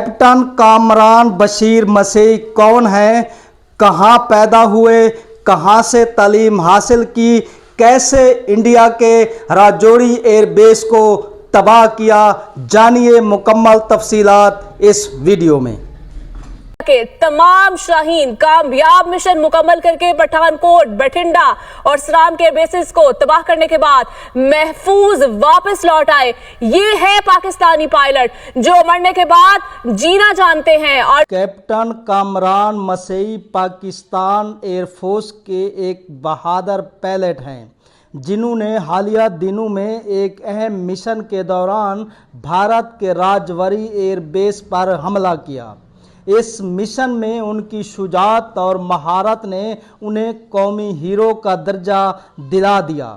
Captain Kamran Bashir मसीह कौन हैं, कहां पैदा हुए, कहां से तालीम हासिल की, कैसे इंडिया के राजौरी एयरबेस को तबाह किया, जानिए मुकम्मल तफसीलात इस वीडियो में। के तमाम शाहीन कामयाब मिशन मुकम्मल करके पठानकोट, बठिंडा और सराम के बेसिस को तबाह करने के बाद महफूज वापस लौट आए। ये है पाकिस्तानी पायलट जो मरने के बाद जीना जानते हैं। और कैप्टन कामरान मसीह पाकिस्तान एयरफोर्स के एक बहादुर पायलट हैं जिन्होंने हालिया दिनों में एक अहम मिशन के दौरान भारत के राजौरी एयरबेस पर हमला किया। इस मिशन में उनकी शुजाअत और महारत ने उन्हें कौमी हीरो का दर्जा दिला दिया।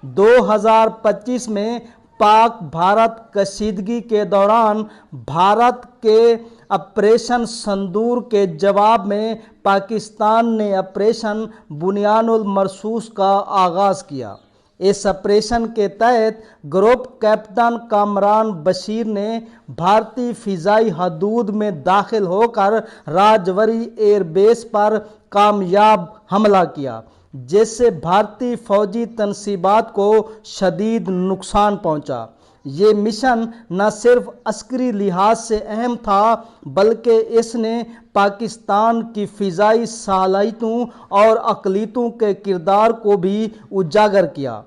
2025 में पाक भारत कशीदगी के दौरान भारत के ऑपरेशन संदूर के जवाब में पाकिस्तान ने ऑपरेशन बुनियानुल मरसूस का आगाज़ किया। इस ऑपरेशन के तहत ग्रुप कैप्टन कामरान बशीर ने भारतीय फ़िज़ाई हदूद में दाखिल होकर राजौरी एयरबेस पर कामयाब हमला किया, जिससे भारतीय फ़ौजी तनसीबात को शदीद नुकसान पहुंचा। ये मिशन न सिर्फ अस्करी लिहाज से अहम था बल्कि इसने पाकिस्तान की फ़िज़ाई सलाहियतों और अक़लियतों के किरदार को भी उजागर किया।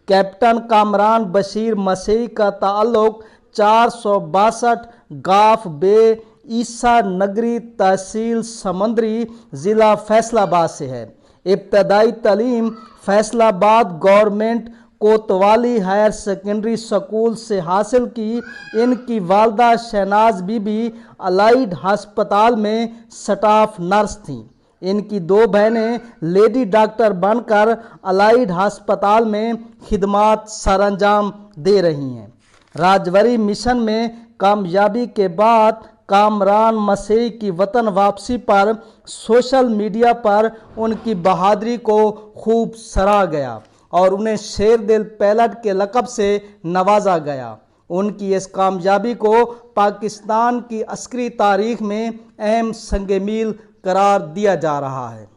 कैप्टन कामरान बशीर मसीह का ताल्लुक़ 462 गाफ बे ईसा नगरी तहसील समंदरी ज़िला फैसलाबाद से है। इब्तदाई तालीम फैसलाबाद गवर्नमेंट कोतवाली हायर सेकेंडरी स्कूल से हासिल की। इनकी वालदा शहनाज बीबी अलाइड हस्पताल में स्टाफ नर्स थीं। इनकी दो बहनें लेडी डॉक्टर बनकर अलाइड हस्पताल में खिदमात सरअंजाम दे रही हैं। राजौरी मिशन में कामयाबी के बाद कामरान मसीह की वतन वापसी पर सोशल मीडिया पर उनकी बहादुरी को खूब सराहा गया और उन्हें शेर दिल पायलट के लक़ब से नवाजा गया। उनकी इस कामयाबी को पाकिस्तान की अस्करी तारीख़ में अहम संग मील करार दिया जा रहा है।